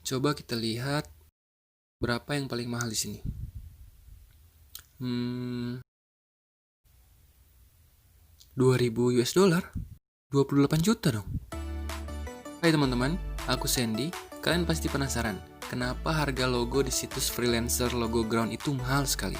Coba kita lihat berapa yang paling mahal di sini. 2000 US dollar, 28 juta dong. Hai teman-teman, aku Sandy. Kalian pasti penasaran, kenapa harga logo di situs freelancer logo ground itu mahal sekali?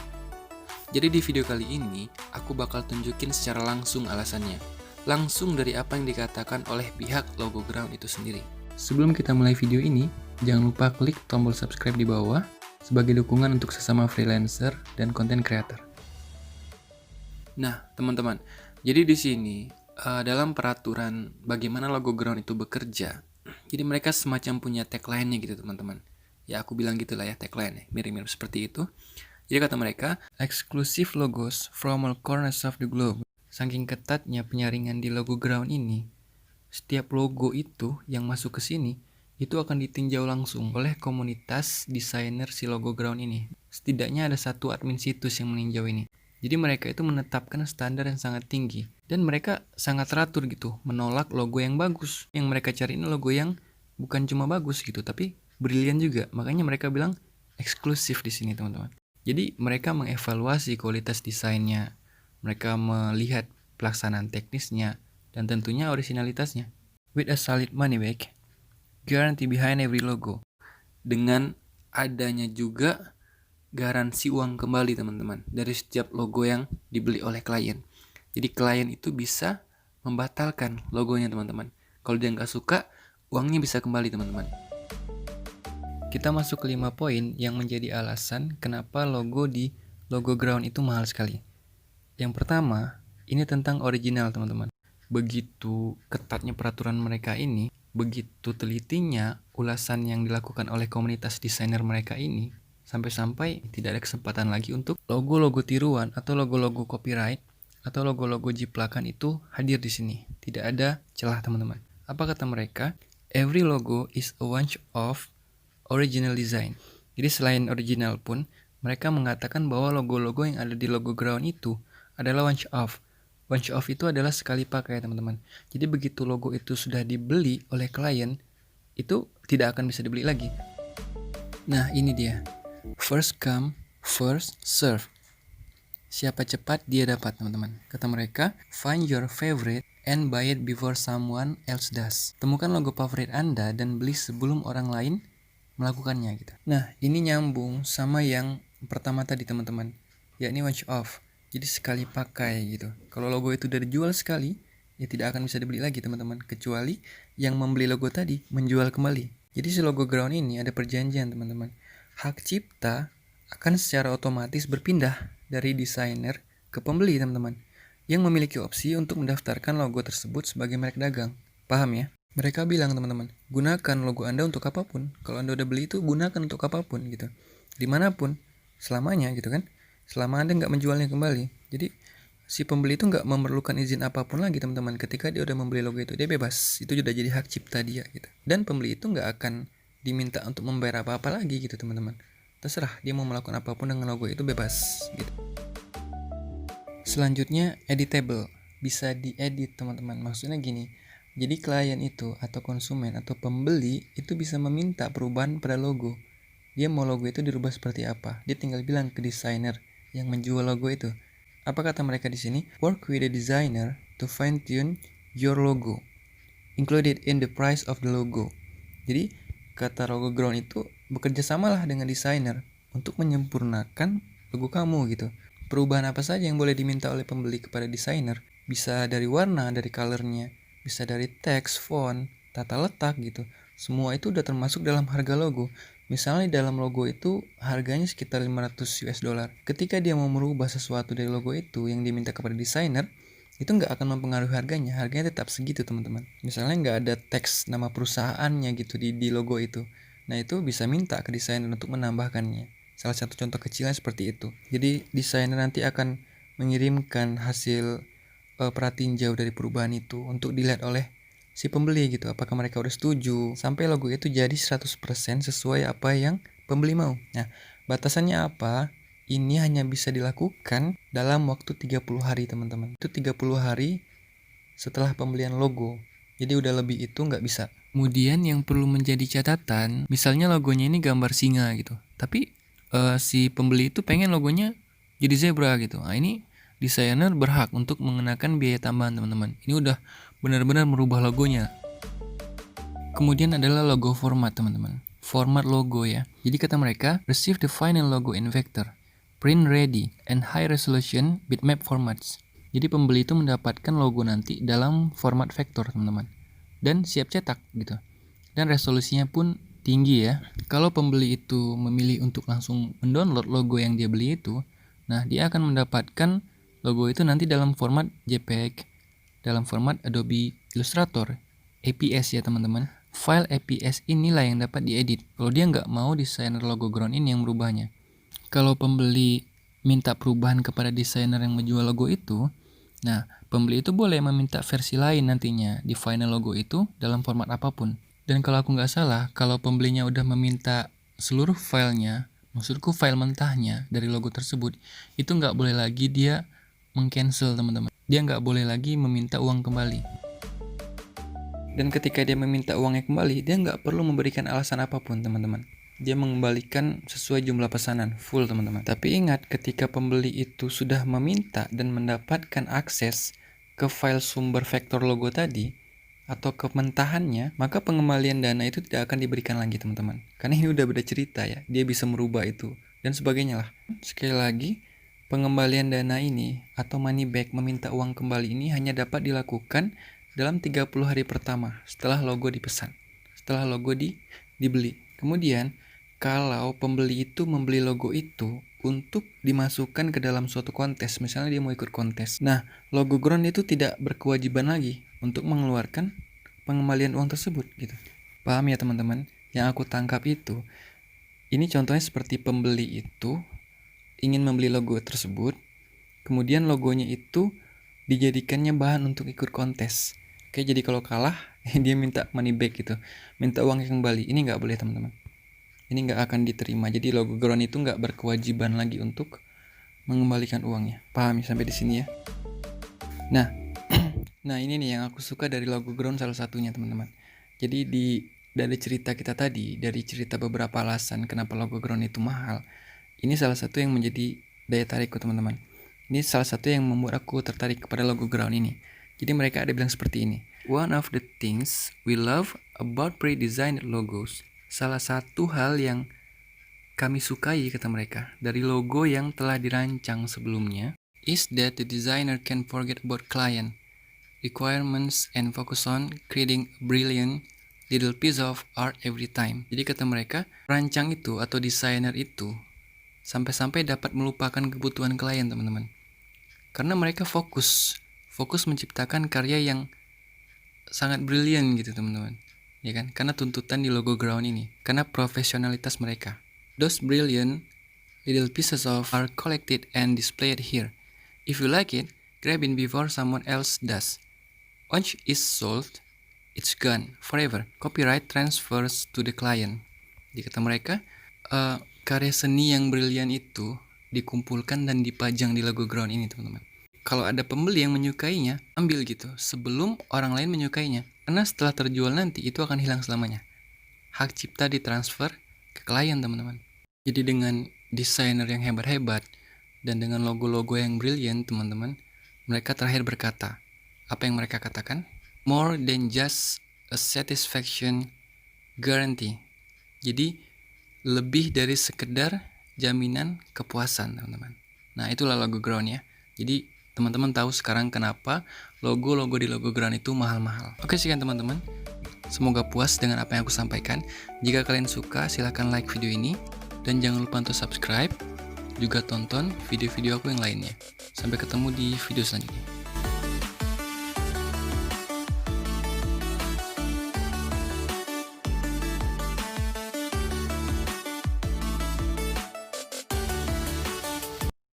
Jadi di video kali ini, aku bakal tunjukin secara langsung alasannya. Langsung dari apa yang dikatakan oleh pihak logo ground itu sendiri. Sebelum kita mulai video ini, jangan lupa klik tombol subscribe di bawah sebagai dukungan untuk sesama freelancer dan content creator. Nah, teman-teman, jadi di sini dalam peraturan bagaimana logo ground itu bekerja, jadi mereka semacam punya tagline-nya gitu, teman-teman. Ya, aku bilang gitulah ya, tagline-nya, mirip-mirip seperti itu. Jadi kata mereka, exclusive logos from all corners of the globe. Saking ketatnya penyaringan di logo ground ini, setiap logo itu yang masuk ke sini, itu akan ditinjau langsung oleh komunitas desainer si logo ground ini. Setidaknya ada satu admin situs yang meninjau ini. Jadi mereka itu menetapkan standar yang sangat tinggi. Dan mereka sangat teratur gitu, menolak logo yang bagus. Yang mereka cari ini logo yang bukan cuma bagus gitu, tapi brilian juga. Makanya mereka bilang eksklusif di sini, teman-teman. Jadi mereka mengevaluasi kualitas desainnya, mereka melihat pelaksanaan teknisnya, dan tentunya originalitasnya. With a solid money back, guarantee behind every logo. Dengan adanya juga garansi uang kembali, teman-teman, dari setiap logo yang dibeli oleh klien. Jadi klien itu bisa membatalkan logonya, teman-teman. Kalau dia nggak suka, uangnya bisa kembali, teman-teman. Kita masuk ke 5 poin yang menjadi alasan kenapa logo di logo ground itu mahal sekali. Yang pertama, ini tentang original, teman-teman. Begitu ketatnya peraturan mereka ini, begitu telitinya ulasan yang dilakukan oleh komunitas desainer mereka ini, sampai-sampai tidak ada kesempatan lagi untuk logo-logo tiruan atau logo-logo copyright atau logo-logo jiplakan itu hadir di sini. Tidak ada celah, teman-teman. Apa kata mereka? Every logo is a bunch of original design. Jadi selain original pun, mereka mengatakan bahwa logo-logo yang ada di logo ground itu adalah once off. Once off itu adalah sekali pakai, teman-teman. Jadi begitu logo itu sudah dibeli oleh klien, itu tidak akan bisa dibeli lagi. Nah, ini dia. First come, first serve. Siapa cepat dia dapat, teman-teman. Kata mereka, find your favorite and buy it before someone else does. Temukan logo favorit Anda dan beli sebelum orang lain melakukannya gitu. Nah, ini nyambung sama yang pertama tadi, teman-teman, yakni once off. Jadi sekali pakai gitu. Kalau logo itu udah dijual sekali, ya tidak akan bisa dibeli lagi, teman-teman, kecuali yang membeli logo tadi menjual kembali. Jadi si logo ground ini ada perjanjian, teman-teman. Hak cipta akan secara otomatis berpindah dari desainer ke pembeli, teman-teman, yang memiliki opsi untuk mendaftarkan logo tersebut sebagai merek dagang. Paham ya? Mereka bilang, teman-teman, gunakan logo Anda untuk apapun. Kalau Anda udah beli itu, gunakan untuk apapun gitu. Dimanapun, selamanya gitu kan. Selama Anda nggak menjualnya kembali. Jadi, si pembeli itu nggak memerlukan izin apapun lagi, teman-teman. Ketika dia udah membeli logo itu, dia bebas. Itu sudah jadi hak cipta dia gitu. Dan pembeli itu nggak akan diminta untuk membayar apa-apa lagi gitu, teman-teman. Terserah, dia mau melakukan apapun dengan logo itu bebas gitu. Selanjutnya, editable. Bisa diedit, teman-teman. Maksudnya gini, jadi klien itu atau konsumen atau pembeli itu bisa meminta perubahan pada logo. Dia mau logo itu dirubah seperti apa. Dia tinggal bilang ke desainer yang menjual logo itu. Apa kata mereka di sini? Work with a designer to fine tune your logo, included in the price of the logo. Jadi kata logo ground itu bekerja samalah dengan desainer untuk menyempurnakan logo kamu gitu. Perubahan apa saja yang boleh diminta oleh pembeli kepada desainer? Bisa dari warna, dari colornya, bisa dari teks, font, tata letak gitu. Semua itu udah termasuk dalam harga logo. Misalnya di dalam logo itu harganya sekitar 500 US dollar. Ketika dia mau merubah sesuatu dari logo itu yang diminta kepada desainer, itu nggak akan mempengaruhi harganya tetap segitu, teman-teman. Misalnya nggak ada teks nama perusahaannya gitu di logo itu. Nah, itu bisa minta ke desainer untuk menambahkannya. Salah satu contoh kecilnya seperti itu. Jadi desainer nanti akan mengirimkan hasil pratinjau dari perubahan itu untuk dilihat oleh si pembeli gitu. Apakah mereka udah setuju sampai logo itu jadi 100% sesuai apa yang pembeli mau. Nah, batasannya apa? Ini hanya bisa dilakukan dalam waktu 30 hari, teman-teman. Itu 30 hari setelah pembelian logo. Jadi udah lebih itu nggak bisa. Kemudian yang perlu menjadi catatan, misalnya logonya ini gambar singa gitu. Tapi si pembeli itu pengen logonya jadi zebra gitu. Nah, ini desainer berhak untuk mengenakan biaya tambahan, teman-teman. Ini udah benar-benar merubah logonya. Kemudian adalah logo format, teman-teman. Format logo ya. Jadi kata mereka, receive the final logo in vector, print ready, and high resolution bitmap formats. Jadi pembeli itu mendapatkan logo nanti dalam format vektor, teman-teman. Dan siap cetak gitu. Dan resolusinya pun tinggi ya. Kalau pembeli itu memilih untuk langsung mendownload logo yang dia beli itu, nah dia akan mendapatkan logo itu nanti dalam format JPEG, dalam format Adobe Illustrator, APS ya teman-teman. File APS inilah yang dapat diedit. Kalau dia nggak mau desainer logo ground ini yang merubahnya. Kalau pembeli minta perubahan kepada desainer yang menjual logo itu, nah pembeli itu boleh meminta versi lain nantinya di final logo itu dalam format apapun. Dan kalau aku nggak salah, kalau pembelinya udah meminta seluruh filenya, maksudku file mentahnya dari logo tersebut, itu nggak boleh lagi dia meng-cancel, teman-teman. Dia nggak boleh lagi meminta uang kembali. Dan ketika dia meminta uangnya kembali, dia nggak perlu memberikan alasan apapun, teman-teman. Dia mengembalikan sesuai jumlah pesanan, full, teman-teman. Tapi ingat, ketika pembeli itu sudah meminta dan mendapatkan akses ke file sumber vektor logo tadi, atau kementahannya, maka pengembalian dana itu tidak akan diberikan lagi, teman-teman. Karena ini udah beda cerita ya, dia bisa merubah itu, dan sebagainya lah. Sekali lagi, pengembalian dana ini, atau money back, meminta uang kembali ini hanya dapat dilakukan dalam 30 hari pertama setelah logo dipesan, setelah logo dibeli. Kemudian, kalau pembeli itu membeli logo itu untuk dimasukkan ke dalam suatu kontes, misalnya dia mau ikut kontes. Nah, logo ground itu tidak berkewajiban lagi untuk mengeluarkan pengembalian uang tersebut gitu. Paham ya teman-teman? Yang aku tangkap itu, ini contohnya seperti pembeli itu ingin membeli logo tersebut, kemudian logonya itu dijadikannya bahan untuk ikut kontes. Oke, jadi kalau kalah, dia minta money back gitu, minta uang kembali. Ini nggak boleh, teman-teman. Ini nggak akan diterima. Jadi logo ground itu nggak berkewajiban lagi untuk mengembalikan uangnya. Paham ya sampai di sini ya? Nah, nah ini nih yang aku suka dari logo ground salah satunya, teman-teman. Jadi dari cerita kita tadi, dari cerita beberapa alasan kenapa logo ground itu mahal, ini salah satu yang menjadi daya tarikku, teman-teman. Ini salah satu yang membuat aku tertarik kepada logo ground ini. Jadi mereka ada bilang seperti ini. One of the things we love about pre-designed logos. Salah satu hal yang kami sukai, kata mereka, dari logo yang telah dirancang sebelumnya, is that the designer can forget about client requirements and focus on creating a brilliant little piece of art every time. Jadi kata mereka, perancang itu atau desainer itu sampai-sampai dapat melupakan kebutuhan klien, teman-teman. Karena mereka fokus menciptakan karya yang sangat brilian gitu, teman-teman. Ya kan? Karena tuntutan di logo ground ini, karena profesionalitas mereka. Those brilliant little pieces of art collected and displayed here. If you like it, grab it before someone else does. Once it's sold, it's gone forever. Copyright transfers to the client. Di kata mereka, karya seni yang brilian itu dikumpulkan dan dipajang di logo ground ini, teman-teman. Kalau ada pembeli yang menyukainya, ambil gitu sebelum orang lain menyukainya. Karena setelah terjual nanti itu akan hilang selamanya. Hak cipta ditransfer ke klien, teman-teman. Jadi dengan desainer yang hebat-hebat dan dengan logo-logo yang brilian, teman-teman, mereka terakhir berkata, apa yang mereka katakan? More than just a satisfaction guarantee. Jadi lebih dari sekedar jaminan kepuasan, teman-teman. Nah, itulah logo ground ya. Jadi teman-teman tahu sekarang kenapa logo-logo di logo ground itu mahal-mahal. Oke, sekian teman-teman. Semoga puas dengan apa yang aku sampaikan. Jika kalian suka, silahkan like video ini. Dan jangan lupa untuk subscribe. Juga tonton video-video aku yang lainnya. Sampai ketemu di video selanjutnya.